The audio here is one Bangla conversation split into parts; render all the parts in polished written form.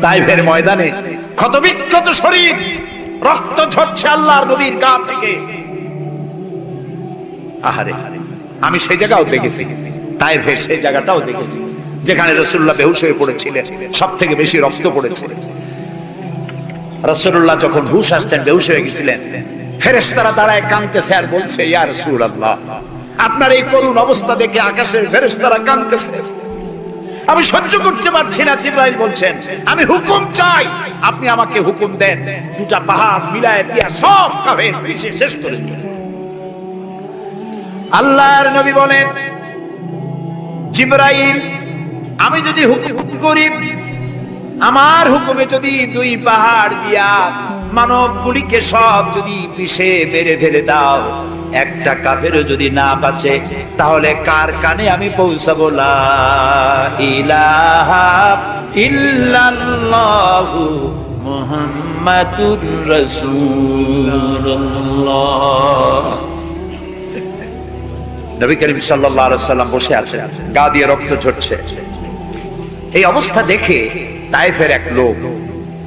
তাইফের ময়দানে ক্ষতবিক্ষত শরীর, রক্ত ঝরছে আল্লাহর নবীর গা থেকে। আহারে, আমি সেই জায়গাও দেখেছি, তাইফের সেই জায়গাটাও দেখেছি যেখানে রাসূলুল্লাহ বেহুশ হয়ে পড়েছিলেন, সব থেকে বেশি রক্ত পড়েছে। রাসূলুল্লাহ যখন হুশ আসতেন, বেহুশ হয়ে গেছিলেন, ফেরেশতারা দাঁড়ায় কাঁদতেছে আর বলছে, ইয়া রাসূলুল্লাহ, আপনার এই করুণ অবস্থা দেখে আকাশের ফেরেশতারা কাঁদতেছে, আমি সহ্য করতে পারছি না। জিবরাইল বলছেন, আমি হুকুম চাই, আপনি আমাকে হুকুম দেন, দুটা পাহাড় মিলায় দিয়া সব কাফের পিছে শেষ করে দিন। আল্লাহর নবী বলেন, জিবরাইল, আমি যদি হুকুম করি, আমার হুকুমে যদি দুই পাহাড় দিয়া মানবগুলিকে সব যদি পিছে মেরে ফেলে দাও, একটা কাফেরও যদি না বাঁচে, তাহলে কার কানে আমি পৌঁছাবো লা ইলাহা ইল্লাল্লাহু মুহাম্মাদুর রাসূলুল্লাহ। নবী করিম সাল্লাল্লাহু আলাইহি ওয়াসাল্লাম বসে আছেন, গা দিয়ে রক্ত ঝরছে। এই অবস্থা দেখে তায়েফের এক লোক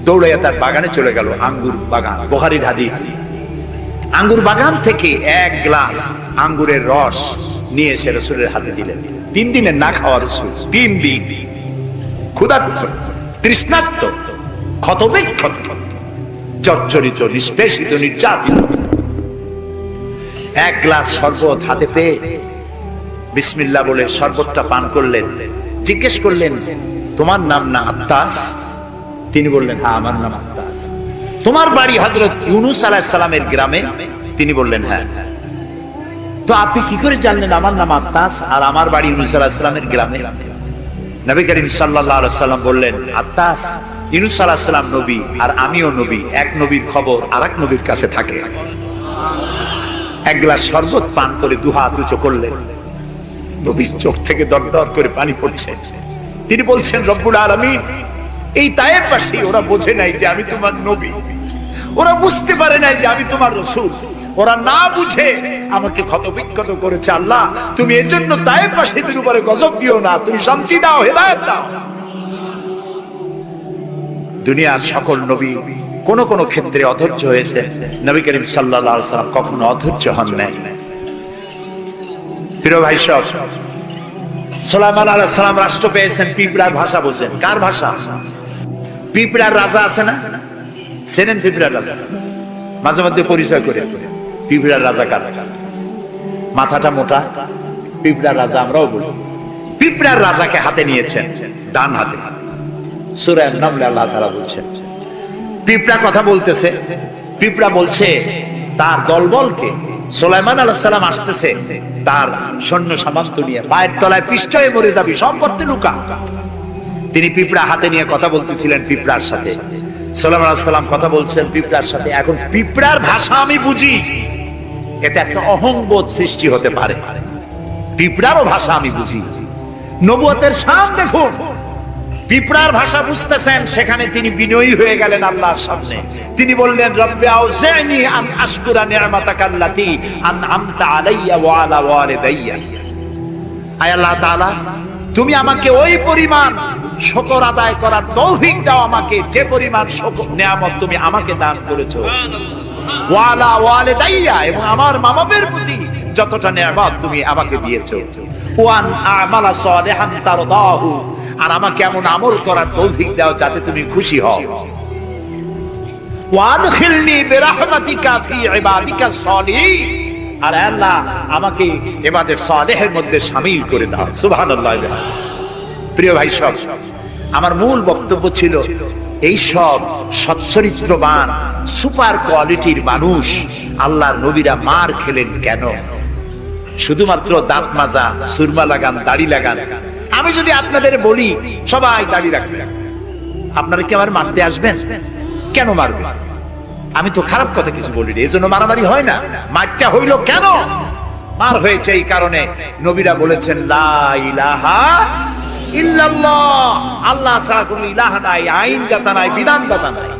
দৌড়াইয়া তার বাগানে চলে গেল, আঙ্গুর বাগান, বুখারীর হাদিস। আঙ্গুর বাগান থেকে এক গ্লাস আঙ্গুরের রস নিয়ে এসে রাসূলের হাতে দিলেন। 3 দিনের না খাওয়া রাসূল, 3 দিন ক্ষুধার্ত, তৃষ্ণার্ত, ক্ষতবিক্ষত, জর্জরিত, নিষ্পেষিত, নির্যাতিত। এক গ্লাস শরবত হাতে পেয়ে বিসমিল্লাহ বলে শরবতটা পান করলেন। জিজ্ঞেস করলেন, তোমার নাম না আত্তাস? তিনি বললেন, হ্যাঁ, আমার নাম আত্তাস। তোমার বাড়ি হযরত ইউনূস আলাইহিস সালামের গ্রামে? তিনি বললেন, হ্যাঁ। তো আপনি কি করে জানলেন আমার নাম আত্তাস আর আমার বাড়ি ইউনূস আলাইহিস সালামের গ্রামে? নবী করিম সাল্লাল্লাহু আলাইহি ওয়াসাল্লাম বললেন, আত্তাস, ইউনূস আলাইহিস সালাম নবী আর আমিও নবী, এক নবীর খবর আরেক নবীর কাছে থাকে। এক গ্লাস শরবত পান করে দুহাত উঁচু করলেন, নবীর চোখ থেকে দরদর করে পানি পড়ছে। তিনি বলছেন, রব্বুল আলামিন, এই তায়েফবাসী ওরা বোঝে নাই যে আমি তোমার নবী, ওরা বুঝতে পারে নাই যে আমি তোমার রাসূল, ওরা না বুঝে আমাকে ক্ষতবিক্ষত করেছে। আল্লাহ, তুমি এর জন্য তায়েফবাসীদের উপরে গজব দিও না, তুমি শান্তি দাও, হেদায়েত দাও। দুনিয়ার সকল নবী কোন কোন ক্ষেত্রে অধৈর্য হয়েছে, নবী করিম সাল্লাল্লাহু আলাইহি ওয়াসাল্লাম কখনো অধৈর্য হন নাই। প্রিয় ভাই সব, সুলাইমান আলাইহিস সালাম রাষ্ট্র পেয়েছেন, পিঁপড়ার ভাষা বোঝেন। কার ভাষা? পিঁপড়ার রাজা আছে না, চেনেন পিঁপড়ার রাজা? মাঝে মধ্যে পরিচয় করে, পিঁপড়ার রাজা কার? মাথাটা মোটা, পিঁপড়ার রাজা আমরাও বলি। পিঁপড়ার রাজাকে হাতে নিয়েছেন, ডান হাতে। সূরা আন-নামলে আল্লাহ তাআলা বলছেন, পিঁপড়া কথা বলতেছে, পিঁপড়া বলছে তার দলবলকে, সুলাইমান আলাইহিস সালাম আসতেছে, তার সৈন্য সামন্ত নিয়ে, পায়ের তলায় পিষ্ট হয়ে মরে যাবি, সব করতে লুকা। তিনি পিঁপড়া হাতে নিয়ে কথা বলতেছিলেন পিঁপড়ার সাথে। সুলাইমান আলাইহিস সালাম কথা বলছেন পিঁপড়ার সাথে। এখন পিঁপড়ার ভাষা আমি বুঝি, এতে একটা অহংবোধ সৃষ্টি হতে পারে। পিঁপড়ারও ভাষা আমি বুঝি। নবুয়তের শান দেখুন, পিঁপড়ার ভাষা বুঝতেছেন, সেখানে তিনি বিনয়ী হয়ে গেলেন আল্লাহর সামনে। তিনি বললেন, রব্বি আউজি'নি আন আশকুরা নি'মাতাকাল্লাতী আন'আমতা আলাইয়া ওয়া আলা ওয়ালিদাইয়া। আয় আল্লাহ তাআলা, তুমি আমাকে ওই পরিমাণ শুকর আদায় করার তৌফিক দাও আমাকে, যে পরিমাণ নিয়ামত তুমি আমাকে দান করেছো। ওয়া আলা ওয়ালিদাইয়া, এবং আমার মা-বাবার প্রতি যতটা নিয়ামত তুমি আমাকে দিয়েছো। ওয়া আন আ'মালা সালিহান তারদাহু, আর আমাকে এমন আমল করার তৌফিক দাও যাতে তুমি খুশি হও। ওয়াদখিলনি বিরাহমাতিকা ফি ইবাদিকা সালিহিন, আর আল্লাহ আমাকে ইবাদে সালেহের মধ্যে শামিল করে দাও। সুবহানাল্লাহ। প্রিয় ভাই সব, আমার মূল বক্তব্য ছিল এই সব সচ্চরিত্রবান সুপার কোয়ালিটির মানুষ আল্লাহর নবীরা মার খেলেন কেন? শুধুমাত্র দাঁত মাজা, সুরমা লাগান, দাড়ি লাগান। আমি যদি আপনাদের বলি সবাই দাড়ি রাখবেন, আপনারা কি আমার মারতে আসবেন? কেন মারবেন? আমি তো খারাপ কথা কিছু বলি, এই জন্য মারামারি হয় না। মারটা হইল কেন? মার হয়েছে এই কারণে নবীরা বলেছেন, লা ইলাহা ইল্লাল্লাহ, আল্লাহ ছাড়া কোনো ইলাহা নাই, আইনদাতা নাই, বিধানদাতা নাই,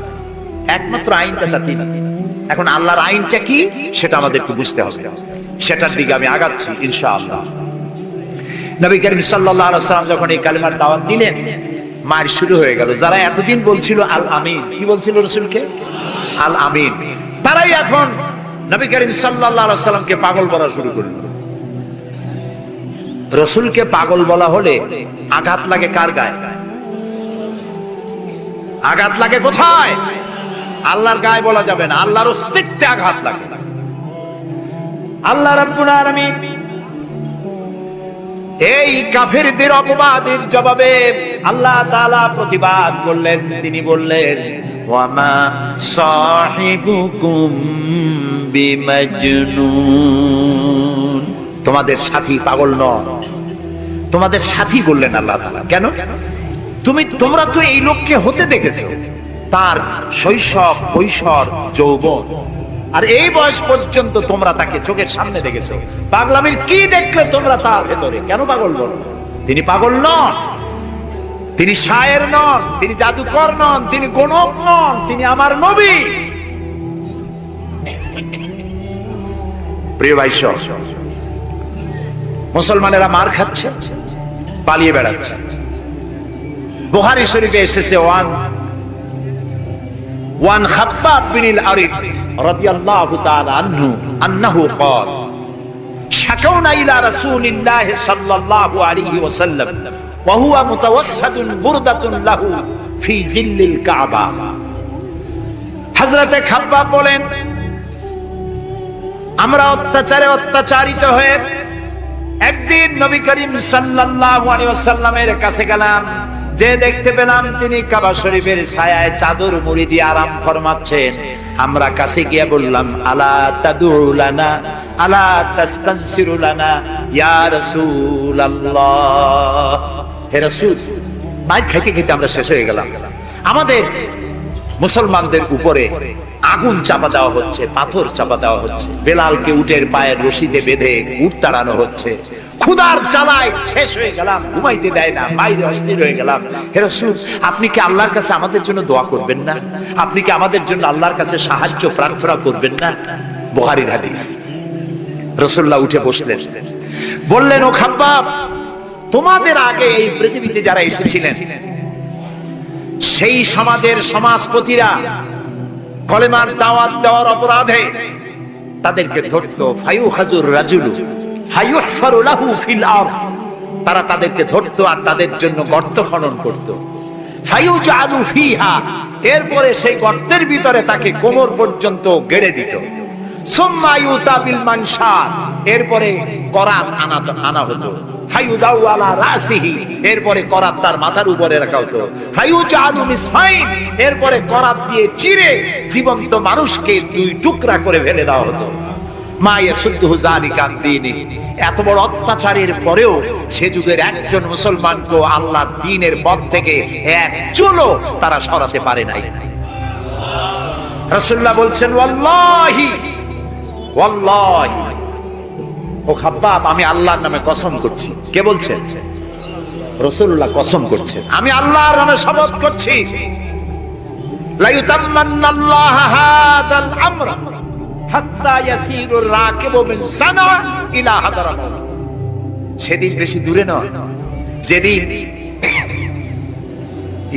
একমাত্র আইনদাতা তিনি। এখন আল্লাহর আইনটা কি সেটা আমাদেরকে বুঝতে হবে, সেটার দিকে আমি আগাচ্ছি ইনশাআল্লাহ। নবী করিম সাল্লাল্লাহু আলাইহি ওয়াসাল্লাম যখন এই কালিমার দাওয়াত দিলেন, মার শুরু হয়ে গেল। যারা এতদিন বলছিল আল আমিন, কি বলছিল রসুলকে? আল আমিন, তারাই এখন নবী করিম সাল্লাল্লাহু আলাইহি ওয়াসাল্লামকে পাগল বলা শুরু করল। রসুলকে পাগল বলা হলে আঘাত লাগে কার গায়ে? আঘাত লাগে কোথায়? আল্লাহর গায়ে বলা যাবে না, আল্লাহর অস্তিত্বে আঘাত লাগে। আল্লাহ রাব্বুল আলামিন এই কাফেরদের অপবাদের জবাবে আল্লাহ তাআলা প্রতিবাদ করলেন। তিনি বললেন, ওয়ামা সাহিবুকুম বিমাজনুন, তোমাদের সাথী পাগল নয়। তোমাদের সাথী বললেন আল্লাহ তাআলা। কেন? তোমরা তো এই লোককে হতে দেখেছো, তার শৈশব, কৈশোর, যৌবন, আর এই বয়স পর্যন্ত তোমরা তাকে চোখের সামনে দেখেছো। পাগলামির কি দেখলে তোমরা তার ভেতরে? কেন পাগল বলো? তিনি পাগল নন, তিনি শায়ের নন, তিনি জাদুকর নন, তিনি গণক নন, তিনি আমার নবী। প্রিয় ভাই, মুসলমানেরা মার খাচ্ছে, পালিয়ে বেড়াচ্ছে। বুখারী শরীফে এসেছে ওয়ান খাব্বাব বিন আল-আরিদ রাদিয়াল্লাহু তাআলা আনহু আন্নাহু ক্বাল শাকাউনা ইলা রাসূলিল্লাহ সাল্লাল্লাহু আলাইহি ওয়াসাল্লাম ওয়া হুয়া মুতাওয়াসসাদুন বুরদাতুন লাহু ফি জিল্লিল কাবা। হযরতে খাব্বাব বলেন, আমরা অত্যাচারিত হয়ে একদিন নবী করিম সাল্লাল্লাহু আলাইহি ওয়াসাল্লামের কাছে গেলাম। যে দেখতে পেলাম তিনি কাবা শরীফের ছায়ায় চাদর মুড়ি দিয়ে আরাম ফরমাচ্ছেন। আমরা কাছে গিয়ে বললাম, আলা তাদউ লানা আলা তাস্তানসিরু লানা ইয়া রাসূলুল্লাহ, হে রাসূল। মাইর খাইতে খাইতে আমরা শেষ হয়ে গেলাম। আমাদের মুসলমানদের উপরে আগুন চাপা দেওয়া হচ্ছে, পাথর চাপা দেওয়া হচ্ছে, বেলালকে উটের পায়ের রশিদে বেঁধে উট তাড়ানো হচ্ছে। ক্ষুধার জ্বালায় শেষ হয়ে গেলাম, ঘুমাইতে দেয় না, বাইরে অস্থির হয়ে গেলাম। হে রাসূল, আপনি কি আল্লাহর কাছে আমাদের জন্য দোয়া করবেন না? আপনি কি আমাদের জন্য আল্লাহর কাছে সাহায্য প্রার্থনা করবেন না? বুখারীর হাদিস। রাসূলুল্লাহ উঠে বসলেন, বললেন, ও খাব্বাব, তোমাদের আগে এই পৃথিবীতে যারা এসেছিলেন সেই সমাজের সমাজপতিরা কলেমার দাওয়াত দেওয়ার অপরাধে তাদেরকে ধরতো। ফায়ুখাজুর রাজুলু ফায়ুহফারু লাহু ফিল আরদ, তারা তাদেরকে ধরতো আর তাদের জন্য গর্ত খনন করত। ফায়ুজালু ফিহা, এরপরে সেই গর্তের ভিতরে তাকে কোমর পর্যন্ত গেড়ে দিত। সুম্মা ইউতা বিল মানশার, এরপরে করাত আনা হতো। ফায়ুদাউ আলা রাসিহি, এরপরে করাত তার মাথার উপরে রাখা হতো। ফায়ুজালু মিসফাইন, এরপরে করাত দিয়ে চিরে জীবন্ত মানুষকে দুই টুকরা করে ফেলে দেওয়া হতো। মা ইয়াসুদ্দুহু যালিকা আন দীনি, এত বড় অত্যাচারের পরেও সে যুগের একজন মুসলমানকে আল্লাহর দ্বীনের পথ থেকে এক চুলও তারা সরাতে পারে নাই। রাসূলুল্লাহ বলছেন, ওয়াল্লাহি ওয়াল্লাহি, ও খাব্বাব, আমি আল্লাহর নামে কসম করছি। কে বলছেন? রাসূলুল্লাহ কসম করছেন, আমি আল্লাহর নামে শপথ করছি, লা ইউতাম্মান্নাল্লাহু হাদাল আমর হাত্তা ইয়াসিরুর রাকিবু মিন সানা ইলা হাদারামাত। সেদিন বেশি দূরে নয়, যেদিন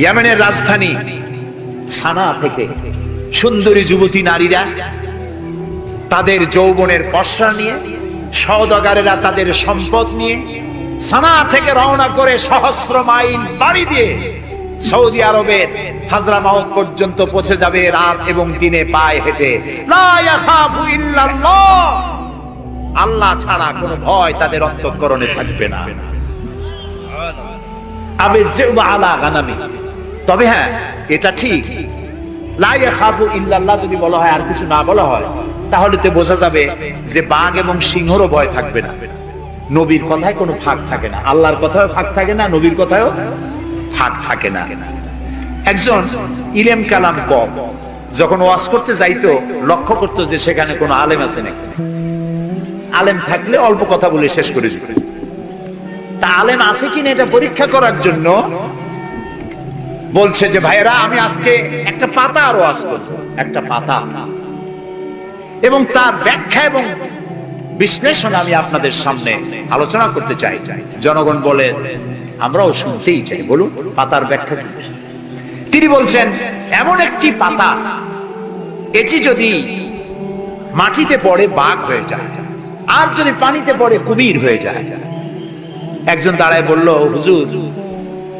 ইয়েমেনের রাজধানী সানা থেকে সুন্দরী যুবতী নারীরা তাদের যৌবনের পসরা নিয়ে, সওদাগারেরা তাদের সম্পদ নিয়ে সানা থেকে রওনা করে সহস্র মাইল বাড়ি দিয়ে সৌদি আরবের হাজরামাউত পর্যন্ত পৌঁছে যাবে রাত এবং দিনে পায়ে হেঁটে। লা ইয়াখাফু ইল্লাল্লাহ, আল্লাহ ছাড়া কোনো ভয় তাদের অন্তঃকরণে থাকবে না। আবিযুবা আলা গানামি, তবে হ্যাঁ, এটা ঠিক, লা ইয়াখাফু ইল্লাল্লাহ যদি বলা হয় আর কিছু না বলা হয়, তাহলে তো বোঝা যাবে যে বাঘ এবং সিংহরও ভয় থাকবে না। নবীর কথায় কোনো ফাঁক থাকে না, আল্লাহর কথায়ও ফাঁক থাকে না, নবীর কথায়ও ফাঁক থাকে না। একজন ইলম কালাম কম যখন ওয়াজ করতে যাইতো, লক্ষ্য করতো যে সেখানে কোনো আলেম আছে নাকি। আলেম থাকলে অল্প কথা বলে শেষ করে দিত। তা আলেম আছে কিনা এটা পরীক্ষা করার জন্য বলছে যে, ভাইয়েরা, আমি আজকে একটা পাতা আর ওয়াজ করব, একটা পাতা, এবং তার ব্যাখ্যা এবং বিশ্লেষণ আমি আপনাদের সামনে আলোচনা করতে চাই। জনগণ বলে, আমরাও শুনতেই চাই। বলুন পাতার ব্যাখ্যা কি? তিনি বলছেন এমন একটি পাতা, এটি যদি মাটিতে পড়ে বাঘ হয়ে যায়, আর যদি পানিতে পড়ে কুমির হয়ে যায়। একজন দাঁড়ায় বলল, হুজুর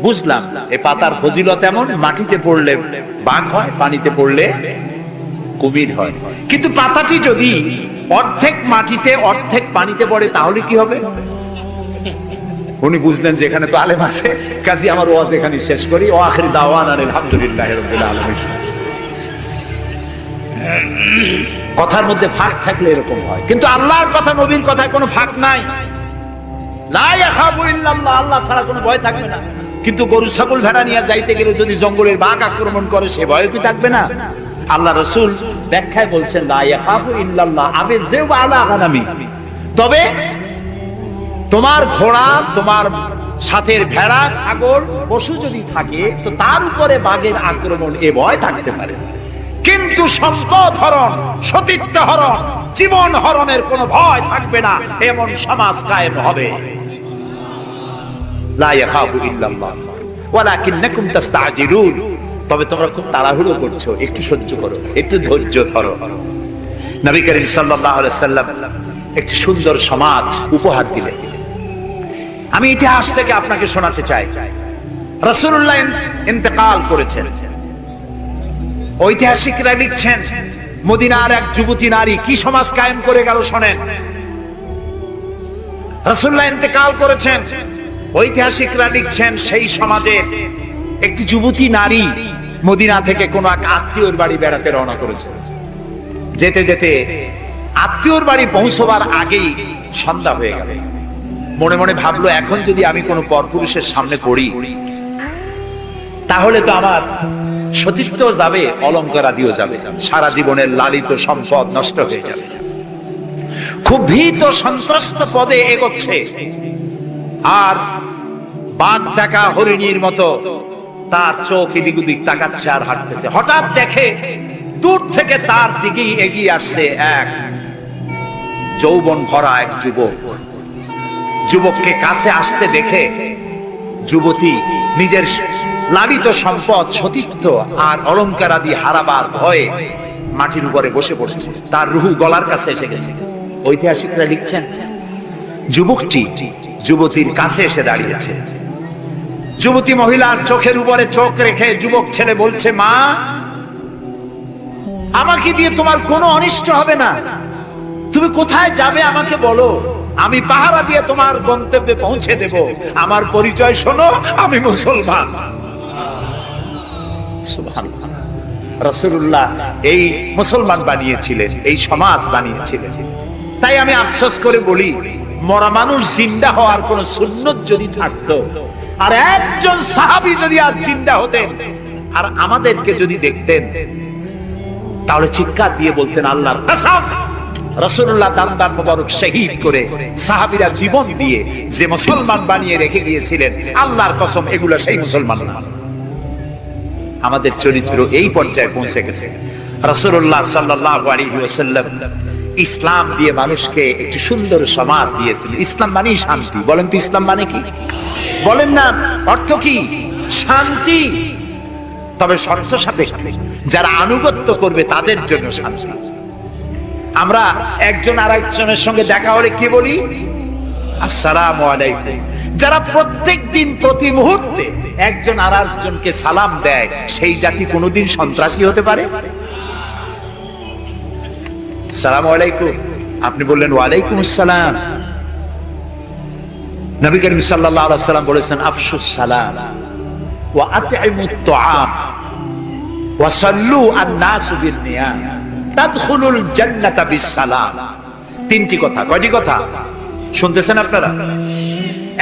বুঝলাম এই পাতার ফজিলত এমন, মাটিতে পড়লে বাঘ হয়, পানিতে পড়লে কুমির হয়, কিন্তু পাতাটি যদি অর্ধেক মাটিতে অর্ধেক পানিতে পড়ে তাহলে কি হবে? উনি বুঝলেন যে এখানে তো আলেম আছে, কাজী আমার ওয়াজ এখানে শেষ করি। ও আখির দাওয়ানা আলহামদুলিল্লাহি রাব্বিল আলামিন। কথার মধ্যে ফাঁক থাকলে এরকম হয়, কিন্তু আল্লাহর কথা, নবীর কথায় কোনো ফাঁক নাই। লা ইয়াখাবু ইল্লাল্লাহ, আল্লাহ ছাড়া কোনো ভয় থাকবে না। কিন্তু গরু ছাগল ভেড়া নিয়ে যাইতে গেলে যদি জঙ্গলের বাঘ আক্রমণ করে, সে ভয় কি থাকবে না? আল্লাহ রাসূল ব্যাখ্যায় বলছেন লা ইয়াখাবু ইল্লাল্লাহ আবে যিউ আলা গানামি, তবে তোমার ঘোড়া, তোমার সাথের ভেড়া, ছাগল, পশু যদি থাকে তো তার উপরে বাঘের আক্রমণ এ ভয় থাকতে পারে, কিন্তু সম্পদ হরণ, সতীত্ব হরণ, জীবন হরণের কোনো ভয় থাকবে না, এমন সমাজ কায়েম হবে। লা ইয়াখাবু ইল্লাল্লাহ ওয়ালাকিন্নাকুম তাস্তাজিলুন, তবে তোমরা খুব তাড়াহুড়ো করছো, একটু সহ্য করো, একটু ধৈর্য ধরো। নবী করিম সাল্লাল্লাহু আলাইহি সাল্লাম একটি সুন্দর সমাজ উপহার দিলেন। আমি ইতিহাস থেকে আপনাকে শোনাতে চাই। রাসূলুল্লাহ ইন্তেকাল করেছেন, ঐতিহাসিকরা লিখছেন মদিনার এক যুবতী নারী কি সমাজ কায়েম করে গেল শোনেন। রাসূলুল্লাহ ইন্তেকাল করেছেন, ঐতিহাসিকরা লিখছেন সেই সমাজে একটি যুবতী নারী মদিনা থেকে কোন এক আত্মীয়র বাড়ি বেড়াতে রওনা করেছে। যেতে যেতে আত্মীয়র বাড়ি পৌঁছবার আগেই সন্ধ্যা হয়ে গেল। মনে মনে ভাবলো, এখন যদি আমি কোনো পরপুরুষের সামনে পড়ি তাহলে তো আমার সতীত্ব যাবে, অলংকার আদিও যাবে, সারা জীবনের লালিত সম্পদ নষ্ট হয়ে যাবে। খুব ভীত সন্ত্রস্ত পদে এগোচ্ছে, আর বাঘ দেখা হরিণীর মতো তার চোখ এদিক ওদিক তাকাচ্ছে আর হাঁটতেছে। হঠাৎ দেখে দূর থেকে তার দিকেই এগিয়ে আসছে এক যৌবন ভরা এক যুবক। যুবককে কাছে আসতে দেখে যুবতী নিজের লালিত সম্পদ, সতীত্ব আর অলংকার আদি হারাবার ভয়ে মাটির উপরে বসে পড়েছে, তার রুহু গলার কাছে এসে গেছে। ঐতিহাসিকরা লিখছেন যুবকটি যুবতীর কাছে এসে দাঁড়িয়েছে। যুবতী মহিলার চোখের উপরে চোখ রেখে যুবক ছেলে বলছে, মা, আমাকে দিয়ে তোমার কোনো অনিষ্ট হবে না, তুমি কোথায় যাবে আমাকে বলো, আমি পাহারা দিয়ে তোমার গন্তব্যে পৌঁছে দেব। আমার পরিচয় শোনো, আমি মুসলমান। সুবহানাল্লাহ। রাসূলুল্লাহ এই মুসলমান বানিয়েছিলেন, এই সমাজ বানিয়েছিলেন। তাই আমি আফসোস করে বলি, মরা মানুষ জিন্দা হওয়ার কোন সুন্নত যদি থাকতো, আর একজন সাহাবী যদি আজ জিন্দা হতেন আর আমাদেরকে যদি দেখতেন, তাহলে চিৎকার দিয়ে বলতেন আল্লাহর কসম, রাসূলুল্লাহ দান মোবারক শহীদ করে সাহাবীরা জীবন দিয়ে যে মুসলমান বানিয়ে রেখে গিয়েছিলেন, আল্লাহর কসম এগুলা সেই মুসলমান না। আমাদের চরিত্র এই পর্যায়ে পৌঁছে গেছে। রাসূলুল্লাহ সাল্লাল্লাহু আলাইহি ওয়াসাল্লাম ইসলাম দিয়ে মানুষকে একটি সুন্দর সমাজ দিয়েছিলেন। ইসলাম মানে শান্তি। বলেন তো ইসলাম মানে কি? বলেন না, অর্থ কি? শান্তি। তবে শর্ত সাপেক্ষে, যারা আনুগত্য করবে তাদের জন্য শান্তি। আমরা একজন আরেকজনের সঙ্গে দেখা হলে কি বলি? আসসালামু আলাইকুম। যারা প্রত্যেক দিন প্রতি মুহূর্তে একজন আরেকজনকে সালাম দেয়, সেই জাতি কোনোদিন সন্ত্রাসী হতে পারে? আসসালামু আলাইকুম, আপনি বললেন ওয়ালাইকুম আসসালাম। নবী করিম সাল্লাল্লাহু আলাইহি ওয়াসাল্লাম বলেছেন, আফশুস সালাম ওয়া আতইমুত তুআম ওয়া সাল্লু আন-নাসু বিন-নিয়াম তাদখুলুল জান্নাতা বিস-সালাম। তিনটি কথা। কয়টি কথা শুনতেছেন আপনারা?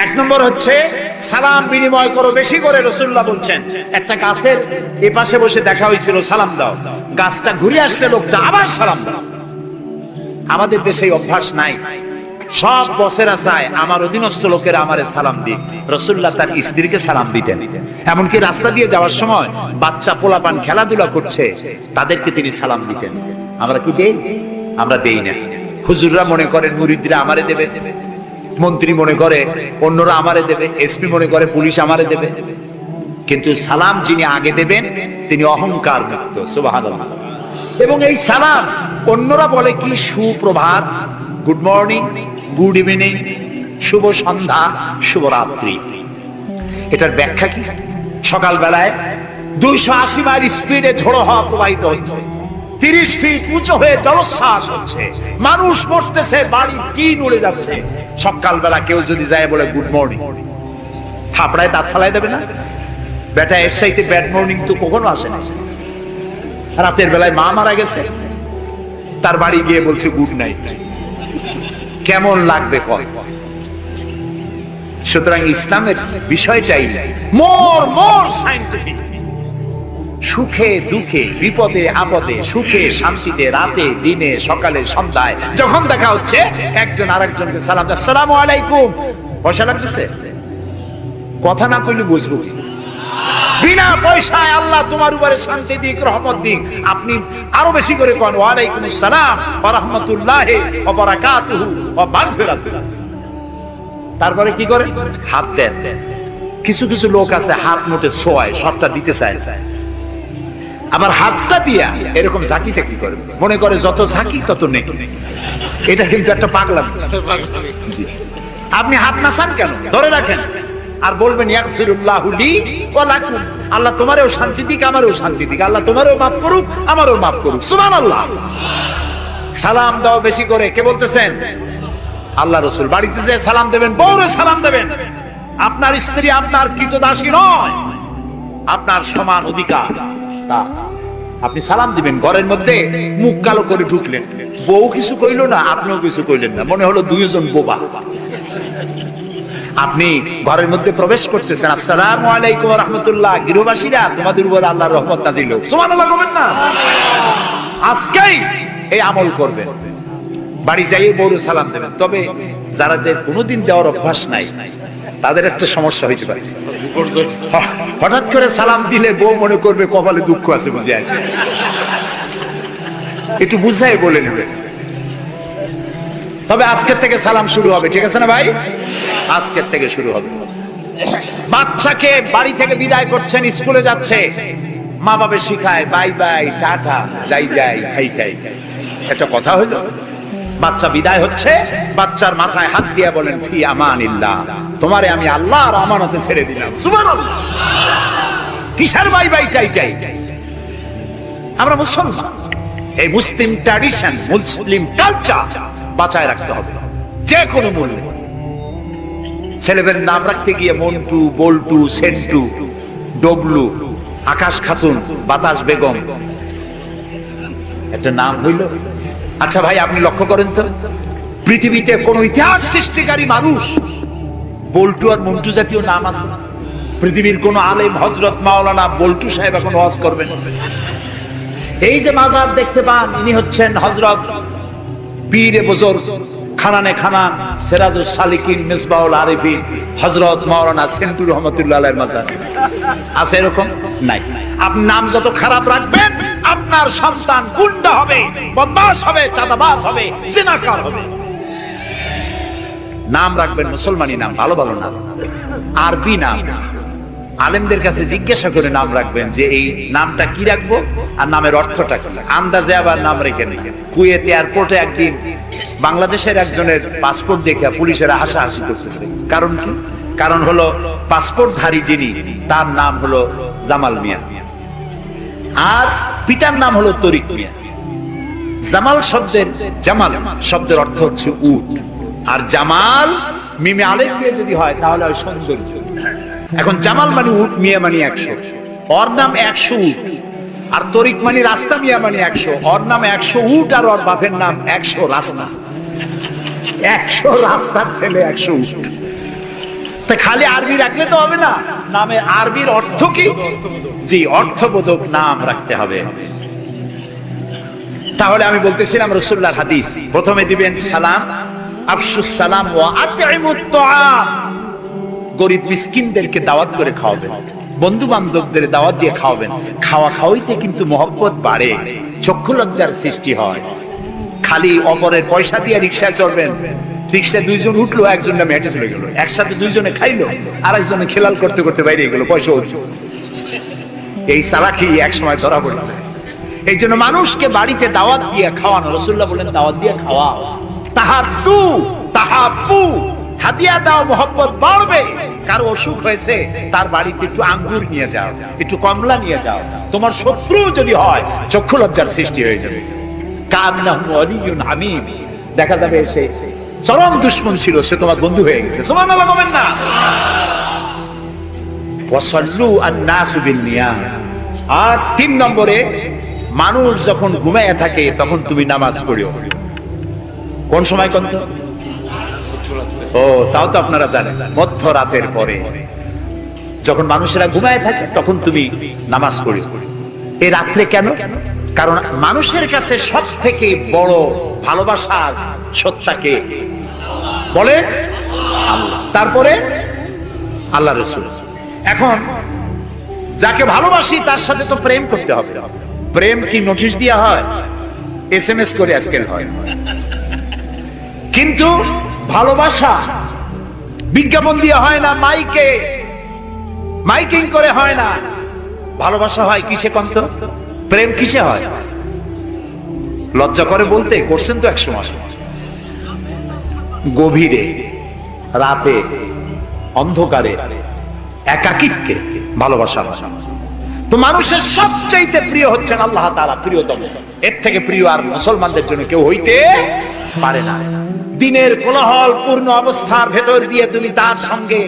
এক নম্বর হচ্ছে সালাম বিনিময় করো বেশি করে। রাসূলুল্লাহ বলছেন, একটা গাছের এপাশে বসে দেখা হয়েছিল, সালাম দাও, গাছটা ঘুরে আসছে, লোকটা আবার সালাম দাও। আমাদের দেশে অভ্যাস নাই। সব বসেরা চায় আমার অধীনস্থ লোকেরা আমারে সালাম দিক। রাসূলুল্লাহ তার স্ত্রীকে সালাম দিতেন। এমনকি রাস্তা দিয়ে যাওয়ার সময় বাচ্চা পোলাপান খেলাধুলা করছে, তাদেরকে তিনি সালাম দিতেন। আমরা কি দেই? আমরা দেই না। হুজুররা মনে করেন মুরিদরা আমারে দেবে। মন্ত্রী মনে করে অন্যরা আমারে দেবে, এসপি মনে করে পুলিশ আমারে দেবে, কিন্তু সালাম যিনি আগে দেবেন তিনি অহংকার মুক্ত। সুবহানাল্লাহ। এবং এই সালাম অন্যরা বলে কি সুপ্রভাত, গুড মর্নিং, গুড ইভিনিং, শুভ সন্ধ্যা, শুভরাত্রি। এটার ব্যাখ্যা কি? সকাল বেলায় 280 মাইল স্পিডে ঝোড়ো হাওয়া প্রবাহিত হচ্ছে, 30 ফিট উঁচু হয়ে জলোচ্ছ্বাস হচ্ছে, মানুষ মরতেছে, বাড়ি টিন উড়ে যাচ্ছে। সকালবেলা কেউ যদি যায় বলে গুড মর্নিং, থাপড়ায় দাঁত ফালাই দেবে না? বেটা এর সাইতে ব্যাড মর্নিং তো কখনো আসে না। রাতের বেলায় মা মারা গেছে, তার বাড়ি গিয়ে বলছে গুড নাইট, কেমন লাগবে কয়? সুতরাং ইসলামের বিষয়টাই মোর সায়েন্টিফিক। সুখে দুঃখে, বিপদে আপদে, সুখে শান্তিতে, রাতে দিনে, সকালে সন্ধ্যায় যখন দেখা হচ্ছে একজন আরেকজনকে সালাম দেয়, আসসালামু আলাইকুম। পয়সা লাগতেছে? কথা না কইলে বুঝবো কি? বিনা পয়সায় আল্লাহ তোমার উপরে শান্তি দিক, রহমত দিক, আপনি আরো বেশি করে কোন ওয়া আলাইকুমুস সালাম ওয়া রাহমাতুল্লাহি ওয়া বারাকাতুহু ওয়া মাগফিরাতুহু। তারপরে কি করে? হাত দেন। কিছু কিছু লোক আছে হাত মুঠে ছোঁয়ায়, সবটা দিতে চায়, আবার হাতটা দিয়া এরকম ঝাঁকি ঝাঁকি করে, মনে করে যত ঝাঁকি তত নেকি। এটা কিন্তু একটা পাগলামি। আপনি হাত নাচান কেন? ধরে রাখেন আর বলবেন ইয়াগফিরুল্লাহু লি ওয়া লাকুম, আল্লাহ তোমারও শান্তি দিক, আমারও শান্তি দিক, আল্লাহ তোমারও মাফ করুক, আমারও মাফ করুক। সুবহানাল্লাহ। সালাম দাও বেশি করে। কে বলতেছেন? আল্লাহ রাসূল। বাড়িতে যে সালাম দেবেন, বউরে সালাম দেবেন। আপনার স্ত্রী আপনার কৃতদাসী নয়, আপনার সমান অধিকার। তা আপনি সালাম দিবেন। ঘরের মধ্যে মুখ কালো করে ঢুকলেন, বউ কিছু কইলো না, আপনিও কিছু কইলেন না, মনে হলো দুইজন বোবা। আপনি ঘরের মধ্যে প্রবেশ করতেছেন, আসসালামু আলাইকুম ওয়া রাহমাতুল্লাহ, গৃহবাসীরা তোমাদের উপর আল্লাহর রহমত নাযিল হোক। সুবহানাল্লাহ বলবেন না? আজকেই এই আমল করবেন। বাড়ি যাইয়ে বউরে সালাম দেবেন। তবে যারা যে কোনোদিন দেওয়ার অভ্যাস নাই তাদের একটা সমস্যা হইতে পারে। হঠাৎ করে সালাম দিলে বউ মনে করবে কপালে দুঃখ আছে, বুঝে আছে, একটু বুঝাই বলে নেবে। তবে আজকের থেকে সালাম শুরু হবে, ঠিক আছে না ভাই? আজকের থেকে শুরু হবে। বাচ্চাকে বাড়ি থেকে বিদায় করছেন, স্কুলে যাচ্ছে, মা বাবা শিখায় বাই বাই, টাটা, যাই যাই, খাই খাই। একটা কথা হইলো, বাচ্চা বিদায় হচ্ছে, বাচ্চার মাথায় হাত দিয়ে বলেন ফি আমানিল্লাহ, তোমারে আমি আল্লাহর আমানতে ছেড়ে দিলাম। সুবহানাল্লাহ। কিসের বাই বাই টাই টাই? আমরা মুসলমান, এই মুসলিম ট্র্যাডিশন, মুসলিম কালচার বাঁচায় রাখতে হবে যে কোনো মূল্যে। ছেলেদের নাম রাখতে গিয়ে মন্টু, বল্টু, সেন্টু, ডবলু, আকাশ খাতুন, বাতাস বেগম, একটা নাম হইল। আচ্ছা ভাই, আপনি লক্ষ্য করেন তো, পৃথিবীতে কোন ইতিহাস সৃষ্টিকারী মানুষ বল্টু আর মন্টু জাতীয় নাম আছে? পৃথিবীর কোন আলেম, হযরত মাওলানা বল্টু সাহেব এখন ওয়াজ করবেন? এই যে মাজার দেখতে পান, ইনি হচ্ছেন হযরত পীর বুজুর্গ খানানে খানান সিরাজুস সালিকিন মিসবাহুল আরিফিন হযরত মাওলানা সেন্টু রহমাতুল্লাহ আলাইহির মাজার আছে? এরকম নাই। আপনি নাম যত খারাপ রাখবেন, আপনার সন্তান গুন্ডা হবে, বদমাশ হবে, চাঁদাবাজ হবে, জিনাকার হবে। নাম রাখবেন মুসলমানি নাম, ভালো ভালো নাম, আরবি নাম। আলেমদের কাছে জিজ্ঞাসা করে নাম রাখবেন যে এই নামটা কি রাখবো আর নামের অর্থটা কি। আন্দাজে আবার নাম রেখে নেবেন। কুয়েত এয়ারপোর্টে একদিন বাংলাদেশের একজনের পাসপোর্ট দেখে পুলিশেরা হাসাহাসি করতেছে। কারণ কি? কারণ হলো পাসপোর্টধারী যিনি, তার নাম হলো জামাল মিয়া, আর পিতার নাম হলো তরিক মিয়া। জামাল শব্দের অর্থ হচ্ছে উট, আর জামাল মিমে আলেফ দিয়ে যদি হয় তাহলে হয় সৌন্দর্য। এখন জামাল মানে উট, মিয়া মানে 100, ওর নাম 100 উট। আর তরিক মানে রাস্তা, মিয়া মানে 100, ওর নাম 100 উট আর ওর বাপের নাম 100 রাস্তা। 100 রাস্তার ছেলে 100 উট। তা খালি আরবি রাখলে তো হবে না, নামে আরবির অর্থ কি? জি, অর্থবোধক নাম রাখতে হবে। তাহলে আমি বলতেছিলাম রাসূলুল্লাহর হাদিস, প্রথমে দিবেন সালাম, আফশুস সালাম ওয়া আতইমুত তুআম, গরিব মিসকিনদেরকে দাওয়াত করে খাওয়াবেন, বন্ধু বান্ধবদের দাওয়াত দিয়ে খাওয়াবেন। খাওয়া খাওয়াইতে কিন্তু মহব্বত বাড়ে, চক্ষু লজ্জার সৃষ্টি হয়। খালি অপরের পয়সা দিয়ে রিকশায় চড়বেন, রিক্সায় দুইজন উঠলো, একজন নামে হেঁটে চলে গেল, একসাথে দুইজনে খাইলো, আর একজনে খেলাল করতে করতে বাইরে গেল, পয়সা হচ্ছে। এই চালাকি এক সময় ধরা পড়েছে। এই জন্য মানুষকে বাড়িতে দাওয়াত দিয়ে খাওয়ানো, রাসূলুল্লাহ বলেন দাওয়াত দিয়ে খাওয়া। তাহাদ্দু তাহাব্বু, হাদিয়া দাও, মহব্বত বাড়বে। কারো অসুখ হয়েছে, তার বাড়িতে একটু আঙ্গুর নিয়ে যাও, একটু কমলা নিয়ে যাও। তোমার শত্রু যদি হয়, চক্ষু লজ্জার সৃষ্টি হয়ে যাবে। কান্নাহু ওয়ালিয়ুন হামীম, দেখা যাবে সে চরম দুশমন ছিল, সে তোমার বন্ধু হয়ে গেছে। সুবহানাল্লাহ বলেন না। ওয়াসাল্লু আন-নাসু বিন-নিয়াম। আর 3 নম্বরে, মানুষ যখন ঘুমায় থাকে তখন তুমি নামাজ পড়িও। কোন সময়? কোন? ও, তাও তো আপনারা জানেন, মধ্যরাতের পরে যখন মানুষেরা ঘুমায় থাকে তখন তুমি নামাজ পড়িও। এই রাত্রে কেন? কারণ মানুষের কাছে সব থেকে বড় ভালোবাসার সত্তাকে বলে আল্লাহ, তারপরে আল্লাহ রাসূল। এখন যাকে ভালোবাসি তার সাথে তো প্রেম করতে হবে। প্রেম কি নোটিশ দেওয়া হয়? SMS করে আজকাল হয়। কিন্তু ভালোবাসা বিজ্ঞাপন দিয়ে হয় না, মাইকিং করে হয় না। ভালোবাসা হয় কিসে? কন্ত প্রেম কিসে হয়? লজ্জা করে বলতে, করছেন তো একসময়। গভীরে, রাতে, অন্ধকারে, একাকিত্বে ভালোবাসা। তো মানুষের সবচাইতে প্রিয় হচ্ছেন আল্লাহ তাআলা, প্রিয়তম। এর থেকে প্রিয় আর মুসলমানদের জন্য কেউ হইতে পারে না। দিনের কোলাহল পূর্ণ অবস্থার ভেতর দিয়ে তুমি তার সঙ্গে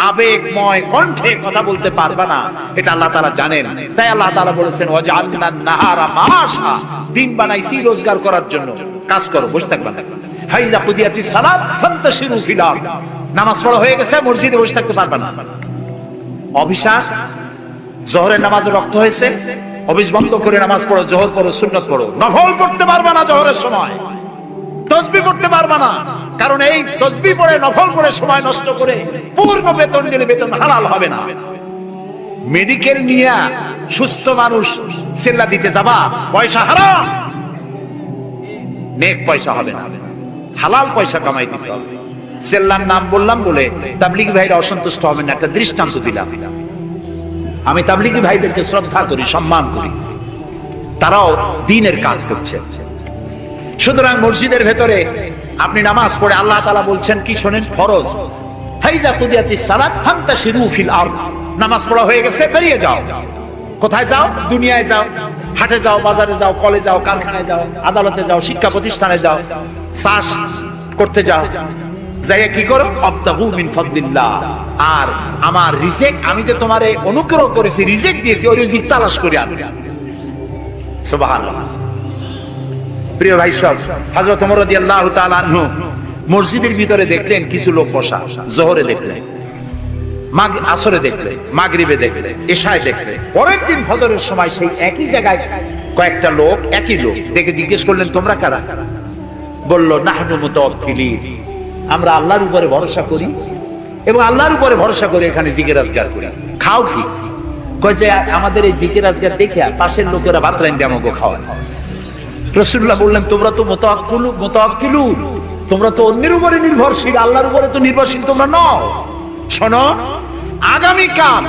আবেগময় কণ্ঠে কথা বলতে পারবা না, এটা আল্লাহ তাআলা জানেন। তাই আল্লাহ তাআলা বলেছেন ওয়াজআলনা নাহারা মাশা, দিন বানাইছি রোজগার করার জন্য, কাজ করো, বসে থাকবা না। ফাইযা কুদিয়াতিস সালাত ফান্তাশিরু ফিল আরদ, নামাজ পড়া হয়ে গেছে, মসজিদে বসে থাকতে পারবা না। অবিশ্বাস, জোহরের নামাজে রক্ত হয়েছে, অফিস বন্ধ করে নামাজ পড়ো, জোহর পড়ো, সুন্নাত পড়ো। নফল পড়তে পারবা না জোহরের সময়, তাসবিহ পড়তে পারবা না, কারণ এই তাসবিহ পড়ে নফল পড়ে সময় নষ্ট করে পূর্ণ বেতন গেলে বেতন হালাল হবে না। মেডিকেল নিয়ে সুস্থ মানুষ সেল্লা দিতে যাবা, পয়সা হারাম, নেক পয়সা হবে না, হালাল পয়সা কামাই দিতে হবে। সেল্লার নাম বললাম বলে তাবলীগী ভাইরা অসন্তুষ্ট হবেন না, একটা দৃষ্টান্ত দিলাম। আমি তাবলীগী ভাইদেরকে শ্রদ্ধা করি, সম্মান করি, তারাও দ্বীনের কাজ করছে। সুতরাং মসজিদের ভেতরে আপনি নামাজ পড়ে আল্লাহ তাআলা বলছেন কি শোনেন, ফরজ। ফাইযা কুদিয়াতিস সালাত ফান্তাশিরু ফিল আরদ, নামাজ পড়া হয়ে গেছে, বেরিয়ে যাও। কোথায় যাও? দুনিয়ায় যাও, হাটে যাও, বাজারে যাও, কলেজে যাও, কারখানায় যাও, আদালতে যাও, শিক্ষা প্রতিষ্ঠানে যাও, চাষ করতে যাও। যাইয়া কি করো? আবতাগু মিন ফাদলিল্লাহ, আর আমার রিজিক, আমি যে তোমারে অনুগ্রহ করেছি, রিজিক দিয়েছি, ওই রিজিক তালাশ করে আনো। সুবহানাল্লাহ। প্রিয় ভাই সব, হযরত ওমর রাদিয়াল্লাহু তাআলা আনহু মসজিদের ভিতরে দেখলেন কিছু লোক বসা, জোহরে দেখলেন, আসরে দেখলেন, মাগরিবে দেখলেন, এশায় দেখলেন। পরের দিন ফজরের সময় সেই একই জায়গায় কয়েকটা লোক, একই লোক দেখে জিজ্ঞেস করলেন, তোমরা কারা? বলল, নাহনু মুতাওয়াক্কিলিন, আমরা আল্লাহর উপরে ভরসা করি এবং আল্লাহর উপরে ভরসা করে এখানে জিকির আজকার করি। খাও কি? কয় যে আমাদের এই জিকির আজকার দেখে পাশের লোকেরা ভাত রাইন্দে আমাকে খাওয়ায়। রাসূলুল্লাহ বললেন, তোমরা তো মুতাওয়াক্কিলুন, তোমরা তো অন্যের উপরে নির্ভরশীল, আল্লাহর উপরে তো নির্ভরশীল তোমরা নও। শোনো, আগামীকাল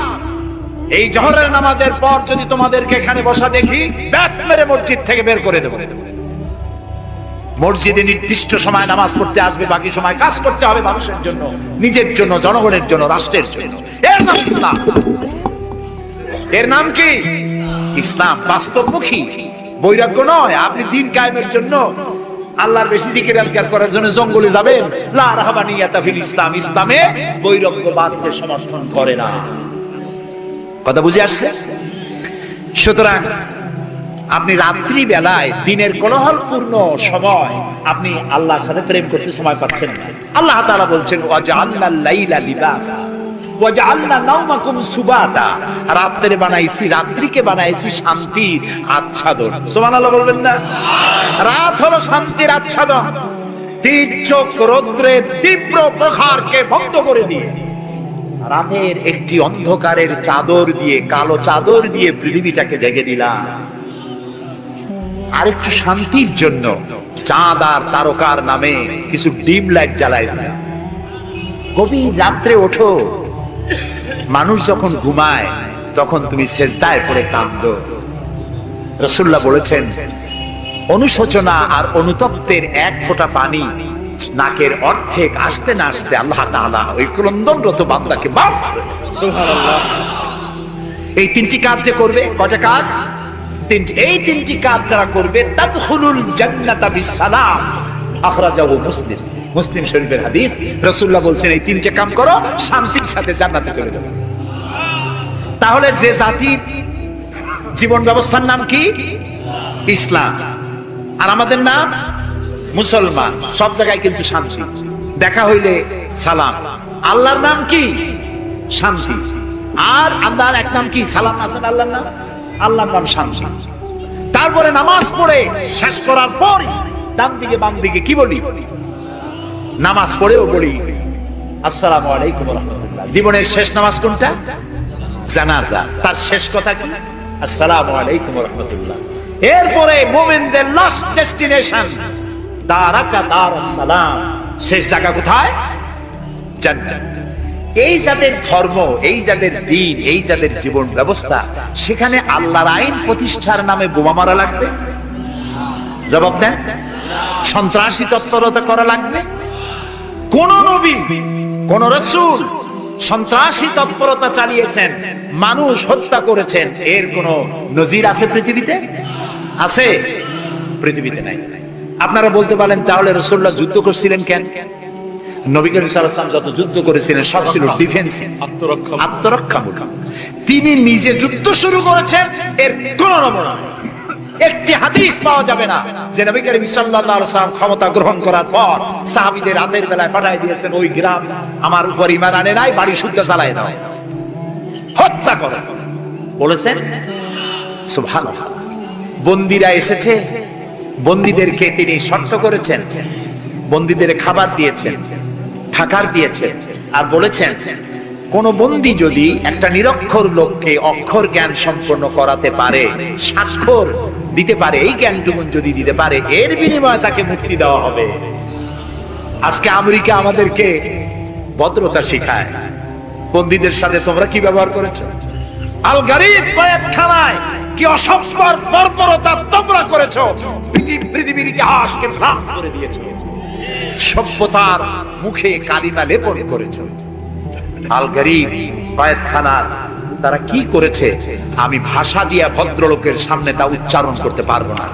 এই জোহরের নামাজের পর যদি তোমাদেরকে এখানে বসা দেখি, ব্যাট মেরে মসজিদ থেকে বের করে দেব। মসজিদে নির্দিষ্ট সময় নামাজ পড়তে আসবে, বাকি সময় কাজ করতে হবে মানুষের জন্য, নিজের জন্য, জনগণের জন্য, রাষ্ট্রের জন্য। এর নাম ইসলাম। এর নাম কি? ইসলাম। বাস্তবমুখী, বৈরাগ্য নয়। আপনি দিন কায়েমের জন্য, আল্লাহর বেশি জিকির আজকার করার জন্য জঙ্গলে যাবেন, লা রাহবানিয়াতা ফিল ইসলাম, ইসলামে বৈরাগ্যবাদকে সমর্থন করে না। কথা বুঝে আসছে? সুতরাং আপনি রাত্রি বেলায়, দিনের কোলাহলপূর্ণ সময়, আপনি আল্লাহর সাথে প্রেম করতে সময় পাচ্ছেন না। আল্লাহ তাআলা বলছেন, ওয়াজআলনাল লাইলা লিবাসা ওয়াজআলনা নাওমাকুম সুবাতা, রাত্রে বানাইছি, রাত্রিকে বানাইছি শান্তির আচ্ছাদন। সুবহানাল্লাহ বলবেন না? রাত হলো শান্তির আচ্ছাদন। তীর্যক রৌদ্রের তীব্র প্রখারকে বন্ধ করে দিয়ে রাতের একটি অন্ধকারের চাদর দিয়ে, কালো চাদর দিয়ে পৃথিবীটাকে ঢেকে দিলাম। আরেকটু শান্তির জন্য চাঁদ আর তারকার নামে কিছু ডিম লাইট জ্বালায় দিলাম। গভীর রাত্রে ওঠো, মানুষ যখন ঘুমায় তখন তুমি সেজদায় পড়ে কাঁদো। রাসূলুল্লাহ বলেছেন, অনুশোচনা আর অনুতপ্তের এক ফোঁটা পানি নাকের অর্ধেক আসতে না আসতে আল্লাহ তাআলা ওই ক্রন্দনরত বান্দাকে মাফ করে দেন। সুবহানাল্লাহ। এই তিনটি কাজ যে করবে, কয়টা কাজ? তিনটি। এই তিনটি কাজ যারা করবে তাদখুলুল জান্নাতা বিসসালাম, আখরাজাহু মুসলিম। মুসলিম শরীফের হাদিস। রাসূলুল্লাহ বলছেন, এই তিনটে কাম করো, শান্তির সাথে জান্নাতে চলে যাবে। তাহলে যে জাতির জীবন ব্যবস্থার নাম কি? ইসলাম। আর আমাদের নাম মুসলমান। সব জায়গায় কিন্তু শান্তি, দেখা হইলে সালাম। আল্লাহর নাম কি? শান্তি। আর আল্লাহর এক নাম কি? সালাম আছে আল্লাহর নাম, আল্লাহর নাম শান্তি। তারপরে নামাজ পড়ে শেষ করার পর ডান দিকে বাম দিকে কি বলি? নামাজ পড়েও বলি আসসালামু আলাইকুম ওয়া রাহমাতুল্লাহ। জীবনের শেষ নামাজ কোনটা? জানাজা। তার শেষ কথা কি? আসসালামু আলাইকুম ওয়া রাহমাতুল্লাহ। এরপরে মুমিনদের লাস্ট ডেস্টিনেশন দারাকা দারুস সালাম। শেষ জায়গা কোথায়? জান্নাত। এই যাদের ধর্ম, এই যাদের দ্বীন, এই যাদের জীবন ব্যবস্থা, সেখানে আল্লাহর আইন প্রতিষ্ঠার নামে বোমা মারা লাগবে? জবাব দেন। সন্ত্রাসী তৎপরতা করা লাগবে? কোন নবী, কোন রাসূল সন্ত্রাসী তৎপরতা চালিয়েছেন, মানুষ হত্যা করেছেন, এর কোন নজির আছে পৃথিবীতে? আছে? পৃথিবীতে নাই। আপনারা বলতে পারেন, তাহলে রাসূলুল্লাহ যুদ্ধ করছিলেন কেন? নবী করিম সাল্লাল্লাহু আলাইহি ওয়াসাল্লাম যত যুদ্ধ করেছিলেন সব ছিল ডিফেন্স, আত্মরক্ষামূলক। তিনি নিজে যুদ্ধ শুরু করেছেন, এর কোন নমুনা, একটি হাদিস পাওয়া যাবে না যে নবী করিম সাল্লাল্লাহু আলাইহি ওয়াসাল্লাম ক্ষমতা গ্রহণ করার পর সাহাবীদের রাতের বেলায় পাঠিয়ে দিয়েছেন, ওই গ্রাম আমার উপর ঈমান আনে নাই, বাড়ি শুদ্ধ জ্বালায় দাও, হত্যা করো বলেছেন। সুবহানাল্লাহ। বন্দীরা এসেছে, বন্দীদেরকে তিনি শর্ত করেছেন, বন্দীদের খাবার দিয়েছেন, থাকার দিয়েছেন, আর বলেছেন কোন বন্দী যদি একটা নিরক্ষর লোককে অক্ষর জ্ঞান সম্পন্ন করাতে পারে, স্বাক্ষর দিতে পারে, এই জ্ঞানটুকু যদি দিতে পারে, এর বিনিময়ে তাকে মুক্তি দেওয়া হবে। আজকে আমেরিকা আমাদেরকে ভদ্রতা শিখায়, বন্দীদের সাথে তোমরা কি ব্যবহার করেছো? আল গারিব কয়েকখানায় কি অসম্ভব বর্বরতা তোমরা করেছো, পৃথিবীর ইতিহাসকে ম্লান করে দিয়েছো, সভ্যতার মুখে কালিমা লেপন করেছো। আল গারিব কয়েকখানার তারা কি করেছে, আমি ভাষা দিয়ে ভদ্রলোকের সামনে তা উচ্চারণ করতে পারবো না।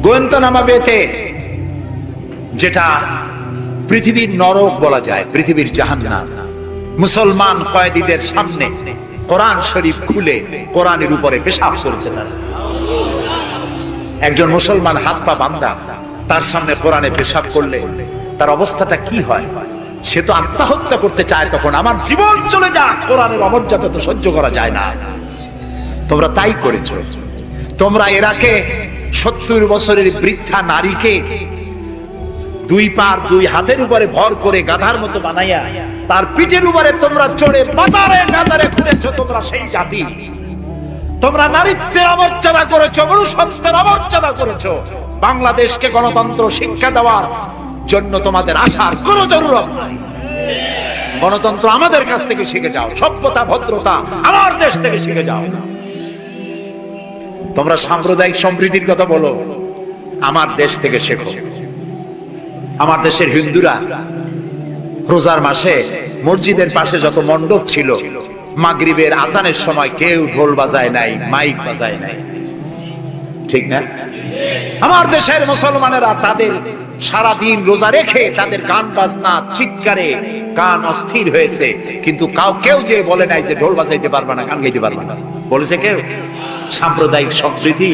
গোয়েন্তানামা বেতে, যেটা পৃথিবীর নরক বলা যায়, পৃথিবীর জাহান্নাম, মুসলমান কয়েদিদের সামনে কোরআন শরীফ খুলে কোরআনের উপরে পেশাব করেছে তারা। একজন মুসলমান হাত পা বাঁধা, তার সামনে কোরআনে পেশাব করলে তার অবস্থাটা কি হয়? সে তো আত্মহত্যা করতে চায়, তখন আমার জীবন চলে যাক, কোরআনের অমর্যাদা তো সহ্য করা যায় না। তোমরা তাই করেছো। তোমরা ইরাকে 70 বছরের বৃদ্ধা নারীকে দুই পার দুই হাতের উপরে ভর করে গাধার মতো বানাইয়া তার পিঠের উপরে তোমরা চড়ে বাজারে বাজারে ঘুরেছো। তোমরা সেই জাতি, তোমরা নারীত্বের অমর্যাদা করেছো, মনুষ্যত্বের অমর্যাদা করেছো। বাংলাদেশকে গণতন্ত্র শিক্ষা দেওয়ার জন্য তোমাদের আসার কোনো জরুরত নাই। গণতন্ত্র আমাদের কাছ থেকে শিখে যাও, সভ্যতা ভদ্রতা আমার দেশ থেকে শিখে যাও। তোমরা সাম্প্রদায়িক সম্প্রীতির কথা বলো, আমার দেশ থেকে শেখো। আমার দেশের হিন্দুরা রোজার মাসে মসজিদের পাশে যত মণ্ডপ ছিল, মাগরিবের আজানের সময় কেউ ঢোল বাজায় নাই, মাইক বাজায় নাই, ঠিক না? আমার দেশের মুসলমানেরা তাদের সারা দিন রোজা রেখে তাদের গান বাজনা চিৎকারে গান অস্থির হয়েছে, কিন্তু কেউ যে বলে নাই যে ঢোল বাজাইতে পারবে না, গান গাইতে পারবে না, বলেছে কেউ? সাম্প্রদায়িক সম্প্রীতি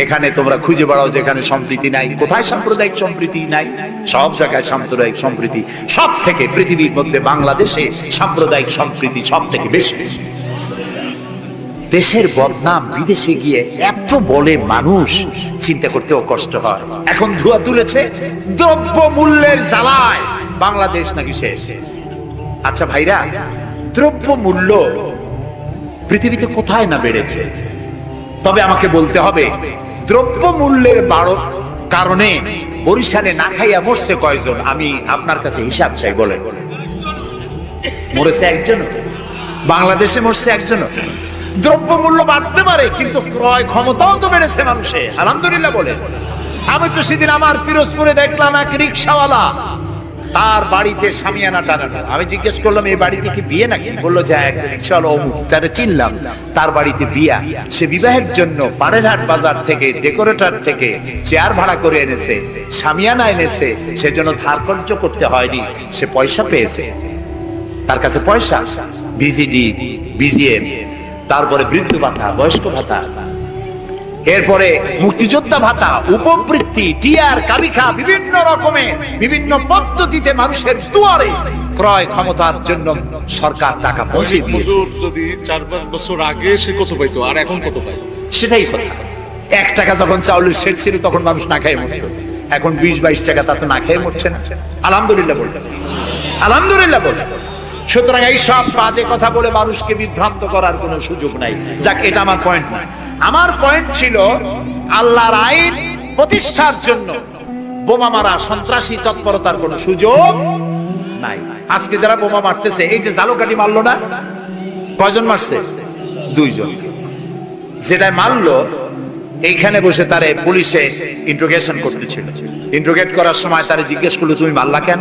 এখানে তোমরা খুঁজে বেড়াও যেখানে সম্প্রীতি নাই। কোথায় সাম্প্রদায়িক সম্প্রীতি নাই? সব জায়গায় সাম্প্রদায়িক সম্প্রীতি। সব থেকে পৃথিবীর মধ্যে বাংলাদেশে সাম্প্রদায়িক সম্প্রীতি সব থেকে বেশি। দেশের বদনাম বিদেশে গিয়ে এত বলে মানুষ, চিন্তা করতেও কষ্ট হয়। এখন ধোঁয়া তুলেছে দ্রব্য মূল্যের জ্বালায় বাংলাদেশ নাকি শেষ। আচ্ছা ভাইরা, দ্রব্য মূল্য পৃথিবীতে কোথায় না বেড়েছে? তবে আমাকে বলতে হবে, দ্রব্য মূল্যের কারণে বরিশালে না খাইয়া মরছে কয়জন? আমি আপনার কাছে হিসাব চাই, বলেন। মরেছে একজন, বাংলাদেশে মরছে একজন। দ্রব্য মূল্য বাড়তে পারে, কিন্তু ক্রয় ক্ষমতাও তো বেড়েছে মানুষের, আলহামদুলিল্লাহ বলে। আমি তো সেদিন আমার পিরোজপুরে দেখলাম এক রিক্সাওয়ালা, তার বাড়িতে শামিয়ানা টানানো। আমি জিজ্ঞেস করলাম, এই বাড়িতে কি বিয়ে নাকি? বললো যে একজন রিক্সাওয়ালা অমুক, তারা চিনলাম, তার বাড়িতে বিয়া। সে বিবাহের জন্য পাড়েরহাট বাজার থেকে, ডেকোরেটর থেকে চেয়ার ভাড়া করে এনেছে, শামিয়ানা এনেছে, সেজন্য ধার কর্য করতে হয়নি, সে পয়সা পেয়েছে, তার কাছে পয়সা, বিজিডি, বিজিএম, তারপরে বৃদ্ধ ভাতা, বয়স্ক ভাতা, এরপরে মুক্তিযোদ্ধা ভাতা, উপবৃত্তি, টিআর, কাবিখা, বিভিন্ন রকমের বিভিন্ন পদ্ধতিতে মানুষের দুয়ারে ক্রয় ক্ষমতার জন্য সরকার টাকা পৌঁছে দিয়েছে। যদি 4-5 বছর আগে সে কত পাইতো আর এখন কত পায়? সেটাই কথা। 1 টাকা যখন চাউলের শেষ ছিল তখন মানুষ না খেয়ে মরত, এখন 20-22 টাকা তাতে না খেয়ে মরছে না। আলহামদুলিল্লাহ বলতে, আলহামদুলিল্লাহ বলতে। সুতরাং এই সব বাজে কথা বলে মানুষকে বিভ্রান্ত করার কোনো সুযোগ নাই। যাক, এটা আমার পয়েন্ট না। আমার পয়েন্ট ছিল আল্লাহর আইন প্রতিষ্ঠার জন্য বোমা মারা, সন্ত্রাসী তৎপরতার কোনো সুযোগ নাই। আজকে যারা বোমা মারতেছে, এই যে জালকাঠি মারলো না, কয়জন মারছে? 2 জন। যেটা মারলো এইখানে বসে তারে পুলিশে ইন্ট্রোগেশন করতেছিল। ইন্ট্রোগেট করার সময় তারে জিজ্ঞেস করলো, তুমি মারলা কেন?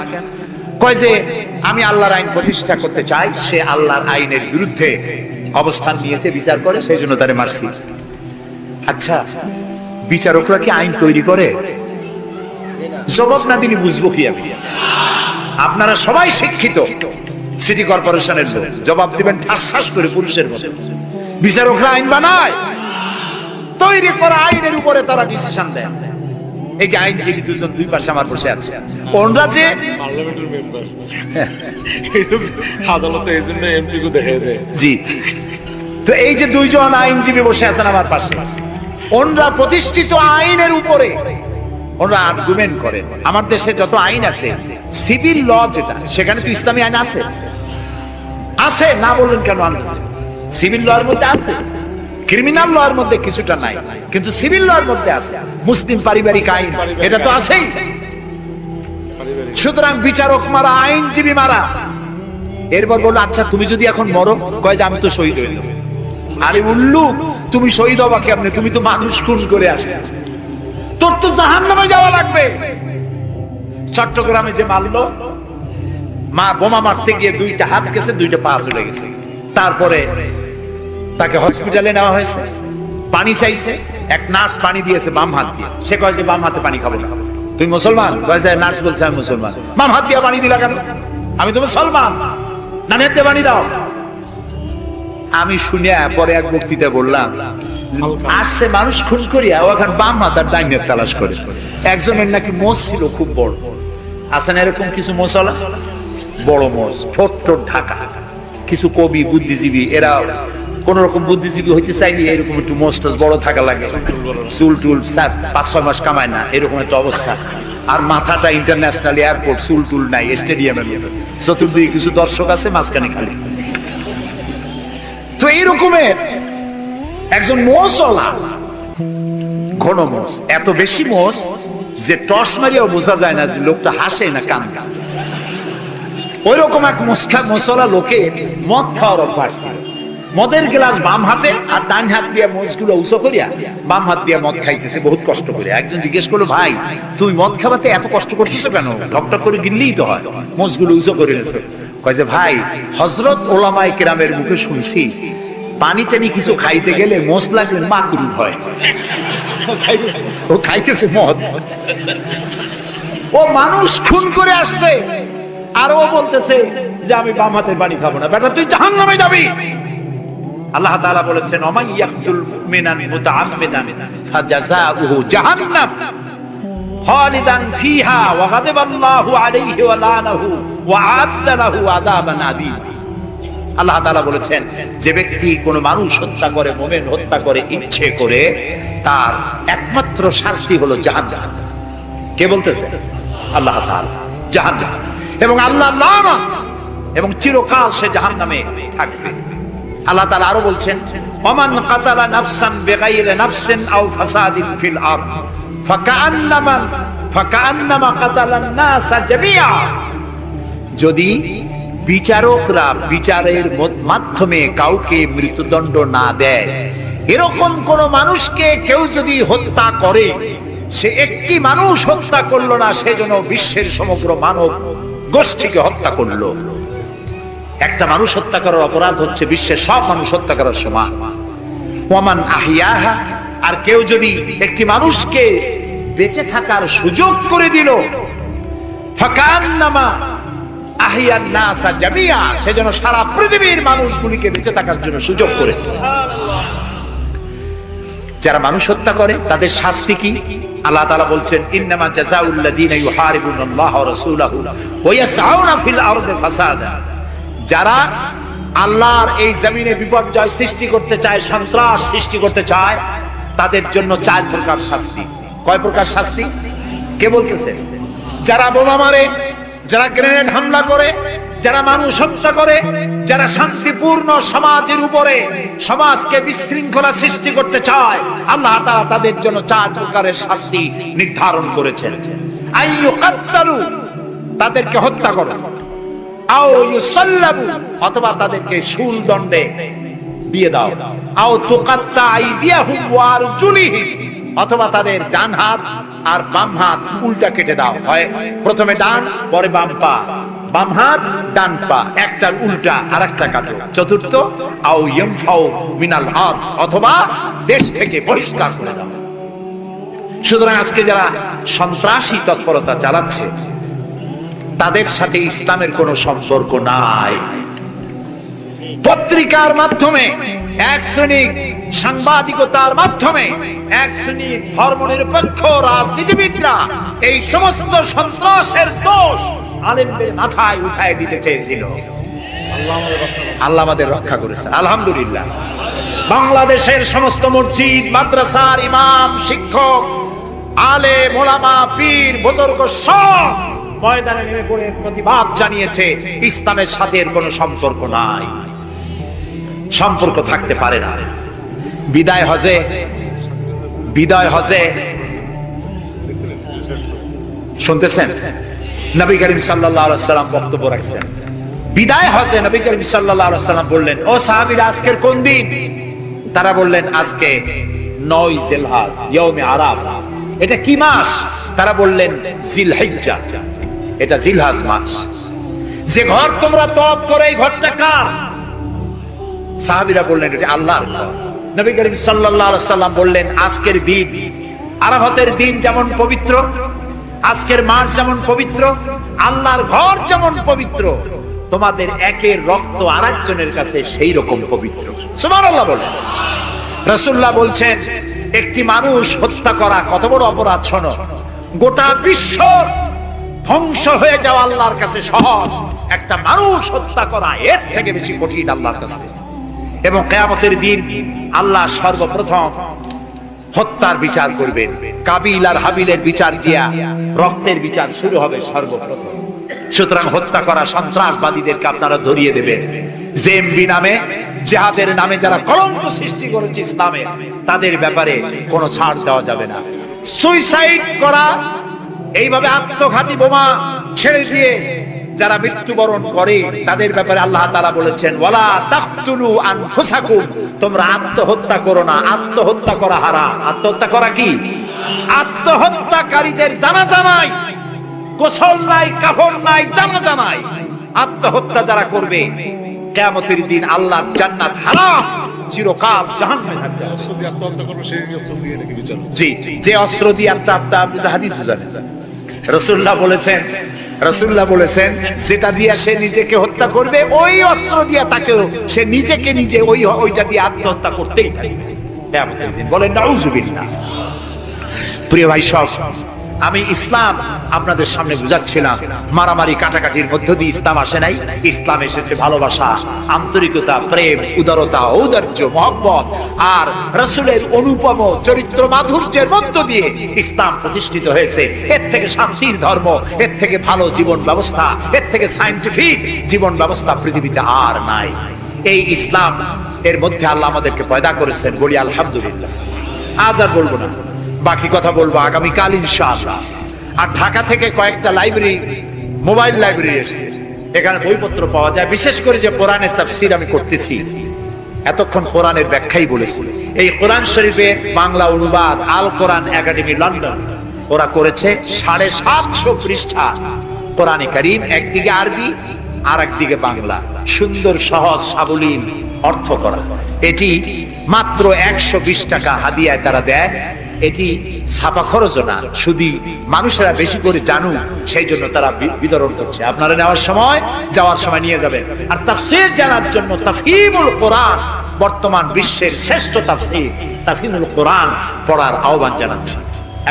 কয় যে আমি আল্লাহর আইন প্রতিষ্ঠা করতে চাই, সে আল্লাহর আইনের বিরুদ্ধে অবস্থান নিয়েছে, বিচার করে, সেই জন্য তারে মারছি। আচ্ছা, বিচারকরা কি আইন তৈরি করে? জবাব না দিলে বুঝবো কি আমি? আপনারা সবাই শিক্ষিত, সিটি কর্পোরেশনের লোক, জবাব দিবেন ঠাস ঠাস করে পুরুষের মতো। বিচারকরা আইন বানায়, তৈরি করা আইনের উপরে তারা ডিসিশন দেয়। এই যে আইনজীবী 2 জন 2 পাশে আমার বসে আছে, ওনরা যে পার্লামেন্টের মেম্বার, আদালতে এই জন্য এমপি কো দেখে দেয়। জি, তো এই যে 2 জন আইনজীবী বসে আছেন আমার পাশে, ওনরা প্রতিষ্ঠিত আইনের উপরে ওনরা আর্গুমেন্ট করে। আমার দেশে যত আইন আছে, সিভিল ল যেটা, সেখানে তো ইসলামী আইন আছে, আছে না বললেন কেন? আনতেছে সিভিল ল এর মধ্যে আছে, ক্রিমিনাল ল এর মধ্যে কিছুটা নাই, কিন্তু সিভিল ল এর মধ্যে আছে। মুসলিম পারিবারিক আইন, এটা তো আছেই। সুতরাং বিচারক মারা, আইনজীবী মারা। এরপর বললো, আচ্ছা তুমি যদি এখন মরো, কয় যে আমি তো শহীদ হয়ে যাবো। আরে উল্লু, তুমি শহীদ হবা কেমনে? তুমি তো মানুষ খুন করে আসছো, তোর তো জাহান্নামে যাওয়া লাগবে। চট্টগ্রামে যে মারলো, মা বোমা মারতে গিয়ে 2টা হাত গেছে, 2টা পা চলে গেছে। তারপরে তাকে হসপিটালে নেওয়া হয়েছে, পানি চাইছে, এক নার্স পানি দিয়েছে বাম হাত দিয়ে। সে কয় যে বাম হাতে পানি খাবো না। তুই মুসলমান? কয় যে নার্স বলছে আমি মুসলমান। বাম হাত দিয়ে পানি দিলা কেন? আমি তো মুসলমান, ডান হাত দিয়ে পানি দাও। আমি শুনিয়া পরে এক বক্তৃতা বললাম, আসছে মানুষ খুন করিয়া, ও এখন বাম হাত আর ডাইন হাত তালাশ করে। একজনের নাকি মোষ ছিল খুব বড়, আছে না এরকম কিছু মোষওয়ালা, বড় মোষ, ঠোঁট ঠোঁট ঢাকা। কিছু কবি, বুদ্ধিজীবী, এরা কোন রকম বুদ্ধিজীবী হইতে চাইলে এরকম একটু মোষ টোষ বড় থাকা লাগে, চুল টুল 5-6 মাস কামায় না, এরকম একটা অবস্থা। আর মাথাটা ইন্টারন্যাশনাল এয়ারপোর্ট, চুল টুল নাই, স্টেডিয়ামের মতো, চতুর্দিকে কিছু দর্শক আছে, মাঝখানে খালি। তো এইরকমের একজন মোষওয়ালা, ঘন মোষ, এত বেশি মোষ যে টর্চ মারিয়াও বোঝা যায় না যে লোকটা হাসে না কান্দে। ওই রকম এক মোষওয়ালা লোকের মদ খাওয়ার অভ্যাস। মদের গ্লাস বাম হাতে, আর ডান হাত দিয়ে মোষগুলো উঁচু করিয়া বাম হাত দিয়ে মদ খাইতেছে বহুত কষ্ট করে। একজন জিজ্ঞেস করলো, ভাই তুমি মদ খাওয়াতে এত কষ্ট করতেছো কেন? ঢকঢক করে গিললেই তো হয়, মোষগুলো উঁচু করে নিয়েছো। কয় যে ভাই, হযরত ওলামায়ে কেরামের মুখে শুনছি, পানি টানি কিছু খাইতে গেলে মোষ লাগলে মাকরুহ হয়। ও খাইতেছে মদ, ও মানুষ খুন করে আসছে, আর ও বলতেছে যে আমি বাম হাতের পানি খাবো না। বেটা তুই জাহান্নামে যাবি। আল্লাহ তাআলা বলেছেন, ওমাই ইয়াকতুল মুমিনান মুতাআম্মিদান ফাজাযাউহু জাহান্নাম খালিদান ফিহা ওয়া গাদাবাল্লাহু আলাইহি ওয়া লানাহু ওয়া আ'আদ্দা লাহু আযাবান আযীম। আল্লাহ তাআলা বলেছেন, যে ব্যক্তি কোনো মানুষ হত্যা করে, মুমিন হত্যা করে ইচ্ছে করে, তার একমাত্র শাস্তি হলো জাহান্নাম। কে বলতেছে? আল্লাহ তাআলা। জাহান্নাম, এবং আল্লাহ লানা, এবং চিরকাল সে জাহান্নামে থাকবে। আল্লাহ তাআলা আরো বলছেন, ওমান কাতালা নাফসান বিগাইরি নাফসিন আও ফাসাদিন ফিল আরদ ফাকান্নামা কাতালান নাসা জামিআ। যদি বিচারকরা বিচারের মাধ্যমে কাউকে মৃত্যুদণ্ড না দেয়, এরকম কোন মানুষকে কেউ যদি হত্যা করে, সে একটি মানুষ হত্যা করলো না, সেজন্য বিশ্বের সমগ্র মানব গোষ্ঠীকে হত্যা করলো। একটা মানুষ হত্যা করার অপরাধ হচ্ছে বিশ্বের সব মানুষ হত্যা করার সমান। ওয়ামান আহিয়াহা, আর কেউ যদি একটি মানুষকে বেঁচে থাকার সুযোগ করে দিল, ফাকান্নামা আহিয়ান নাসা জামিআ, সেজন্য সারা পৃথিবীর মানুষগুলিকে বেঁচে থাকার জন্য সুযোগ করে দিল। যারা মানুষ হত্যা করে তাদের শাস্তি কি? আল্লাহ তাআলা বলছেন, ইন্নামা জাযাউল লাযীনা ইউহারিবুনাল্লাহ ওয়া রাসূলাহু ওয়া ইয়াসআউনা ফিল আরদি ফাসাদা, যারা আল্লাহর এই জমিনে বিপর্যয় সৃষ্টি করতে চায়, সন্ত্রাস সৃষ্টি করতে চায়, তাদের জন্য 4 প্রকার শাস্তি। কয় প্রকার শাস্তি? কে বলতেছে? যারা বোমা মারে, যারা গ্রেনেড হামলা করে, যারা মানুষ হত্যা করে, যারা শান্তিপূর্ণ সমাজের উপরে সমাজকে বিশৃঙ্খলা সৃষ্টি করতে চায়, আল্লাহ তাআলা তাদের জন্য 4 প্রকারের শাস্তি নির্ধারণ করেছেন। আইয়ুকাত্তালু, তাদেরকে হত্যা করো, আও ইউসাল্লাবু, অথবা তাদেরকে শূল দণ্ডে দিয়ে দাও, আও তুকাত্তা আইদিয়াহুম ওয়া আরজুলিহিম, অথবা তাদের ডান হাত আর বাম হাত উল্টা কেটে দাও। হয় প্রথমে ডান, পরে বাম পা, বাম হাত ডান পা, একটার উল্টা আর একটা কাটো। চতুর্থ, আও ইয়ামফাউ মিনাল আরদ, অথবা দেশ থেকে বহিষ্কার করে দাও। সুতরাং আজকে যারা সন্ত্রাসী তৎপরতা চালাচ্ছে, তাদের সাথে ইসলামের কোনো সম্পর্ক নাই। পত্রিকার মাধ্যমে এক শ্রেণীর, সাংবাদিকতার মাধ্যমে এক শ্রেণীর ধর্মনিরপেক্ষ রাজনীতিবিদরা এই সমস্ত সন্ত্রাসের দোষ আলেমদের মাথায় উঠায় দিতে চেয়েছিল। আল্লাহ আমাদের রক্ষা করেছে, আলহামদুলিল্লাহ। বাংলাদেশের সমস্ত মসজিদ, মাদ্রাসার ইমাম, শিক্ষক, আলেম, ওলামা, পীর, বুজুর্গ সব ময়দানে নেমে পড়ে প্রতিবাদ জানিয়েছে, ইসলামের সাথে এর কোনো সম্পর্ক নাই, সম্পর্ক থাকতে পারে না। বিদায় হজে শুনতেছেন, নবী করিম সাল্লাল্লাহু আলাইহি ওয়াসাল্লাম বক্তব্য রাখছেন। বিদায় হজে নবী করিম সাল্লাল্লাহু আলাইহি ওয়াসাল্লাম বললেন, ও সাহাবীরা, আজকের কোন দিন? তারা বললেন, আজকে 9 জিলহজ, ইয়াউমে আরাফা। এটা কি মাস? তারা বললেন, জিলহিজ্জা, এটা জিলহজ মাস। যে ঘর তোমরা তওয়াফ করে, এই ঘরটা কার? সাহাবীরা বললেন, এটা আল্লাহর ঘর। নবী করিম সাল্লাল্লাহু আলাইহি ওয়াসাল্লাম বললেন, আজকের দিন, আরাফাতের দিন যেমন পবিত্র, আজকের মাস যেমন পবিত্র, আল্লাহর ঘর যেমন পবিত্র, তোমাদের একের রক্ত আরেকজনের কাছে সেই রকম পবিত্র। সুবহানাল্লাহ বলেন। রাসূলুল্লাহ বলছেন, একটি মানুষ হত্যা করা কত বড় অপরাধ শোনো। গোটা বিশ্ব ধ্বংস হয়ে যাওয়া আল্লাহর কাছে সহজ, একটা মানুষ হত্যা করা এর থেকে বেশি কঠিন আল্লাহর কাছে। এবং কিয়ামতের দিন আল্লাহ সর্বপ্রথম হত্যার বিচার করবেন। কাবিল আর হাবিলের বিচার দিয়া রক্তের বিচার শুরু হবে সর্বপ্রথম। সুতরাং হত্যা করা সন্ত্রাসবাদীদেরকে আপনারা ধরিয়ে দেবেন। জেএমবি নামে, জিহাদের নামে যারা কলঙ্ক সৃষ্টি করেছে ইসলামে, তাদের ব্যাপারে কোনো ছাড় দেওয়া যাবে না। সুইসাইড করা, এইভাবে আত্মঘাতী বোমা ছেড়ে দিয়ে যারা মৃত্যুবরণ করে, তাদের ব্যাপারে আল্লাহ তাআলা বলেছেন, ওয়ালা তাকতুলু আনফুসাকুম, তোমরা আত্মহত্যা করো না। আত্মহত্যা করা হারাম। আত্মহত্যা করা কি? আত্মহত্যাকারীদের জানাজা নাই, গোসল নাই, কাফন নাই, জানাজা নাই। আত্মহত্যা যারা করবে, কিয়ামতের দিন আল্লাহর জান্নাত হারাম, চিরকাল জাহান্নামে থাকবে। জি, যে অস্ত্র দিয়ে আত্মহত্যা, আপনি তো হাদিস জানেন, রাসূলুল্লাহ বলেছেন যেটা দিয়ে সে নিজেকে হত্যা করবে, ওই অস্ত্র দিয়ে তাকেও সে নিজেকে নিজে ওইটা দিয়ে আত্মহত্যা করতেই থাকবে কিয়ামতের দিন। বলেন নাউযুবিল্লাহ। প্রিয় ভাই সব, আমি ইসলাম আপনাদের সামনে বুঝাচ্ছিলাম। মারামারি কাটাকাটির মধ্য দিয়ে ইসলাম আসে নাই। ইসলাম এসেছে ভালোবাসা, আন্তরিকতা, প্রেম, উদারতা, ঔদার্য, মহব্বত আর রাসূলের অনুপম চরিত্র মাধুর্যের মধ্য দিয়ে ইসলাম প্রতিষ্ঠিত হয়েছে। এর থেকে শান্তির ধর্ম, এর থেকে ভালো জীবন ব্যবস্থা, এর থেকে সায়েন্টিফিক জীবন ব্যবস্থা পৃথিবীতে আর নাই। এই ইসলাম এর মধ্যে আল্লাহ আমাদেরকে পয়দা করেছেন, বলি আলহামদুলিল্লাহ। আজ আর বলবো না, বাকি কথা বলবো আগামীকাল ইনশাআল্লাহ। আর ঢাকা থেকে কয়েকটা লাইব্রেরি, মোবাইল লাইব্রেরি এসছে, এখানে বইপত্র পাওয়া যায়। বিশেষ করে যে কোরআনের তাফসীর আমি করতেছি, এতক্ষণ কোরআনের ব্যাখ্যাই বলেছি। এই কোরআন শরীফের বাংলা অনুবাদ আল কোরআন একাডেমি লন্ডন ওরা করেছে 750 পৃষ্ঠা কোরআনে কারীম, একদিকে আরবি আর একদিকে বাংলা, সুন্দর সহজ সাবলীল অর্থ করা। এটি মাত্র 120 টাকা হাদিয়ায় তারা দেয়। এটি ছাপা খরচও না, শুধু মানুষেরা বেশি করে জানুক সেই জন্য তারা বিতরণ করছে। আপনারা নেওয়ার সময়, যাওয়ার সময় নিয়ে যাবেন। আর তাফসীর জানার জন্য তাফহিমুল কোরআন বর্তমান বিশ্বের শ্রেষ্ঠ তাফসীর তাফহিমুল কোরআন পড়ার আহ্বান জানাচ্ছি।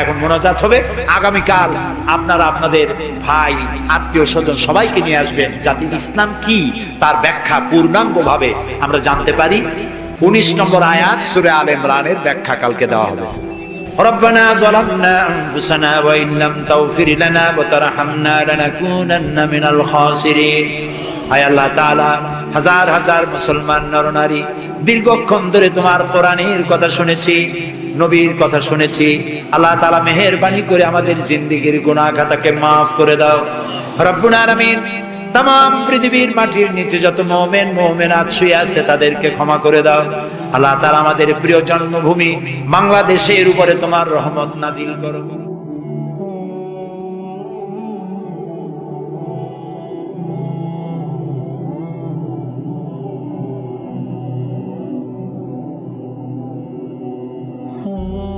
এখন মোনাজাত হবে। আগামীকাল আপনারা আপনাদের ভাই, আত্মীয় স্বজন সবাইকে নিয়ে আসবেন, যাতে ইসলাম কি তার ব্যাখ্যা পূর্ণাঙ্গভাবে আমরা জানতে পারি। 19 নম্বর আয়াত সূরা আলে ইমরানের ব্যাখ্যা কালকে দেওয়া হবে। ربنا ظلمنا أنفسنا وإن لم تغفر لنا وترحمنا لنكونن من الخاسرين। আয় আল্লাহ তাআলা, হাজার হাজার মুসলমান নরনারী দীর্ঘক্ষণ ধরে তোমার কোরআনের কথা শুনেছি, নবীর কথা শুনেছি। আল্লাহ তাআলা মেহেরবানি করে আমাদের জিন্দেগীর গুনাহ খাতাকে maaf করে দাও রব্বুল আলামিন। तमाम পৃথিবীর মাটির নিচে যত মুমিন মুমিনাত শুয়ে আছে তাদেরকে ক্ষমা করে দাও আল্লাহ তাআলা। আমাদের প্রিয় জন্মভূমি বাংলাদেশের উপরে তোমার রহমত নাজিল করো। Oh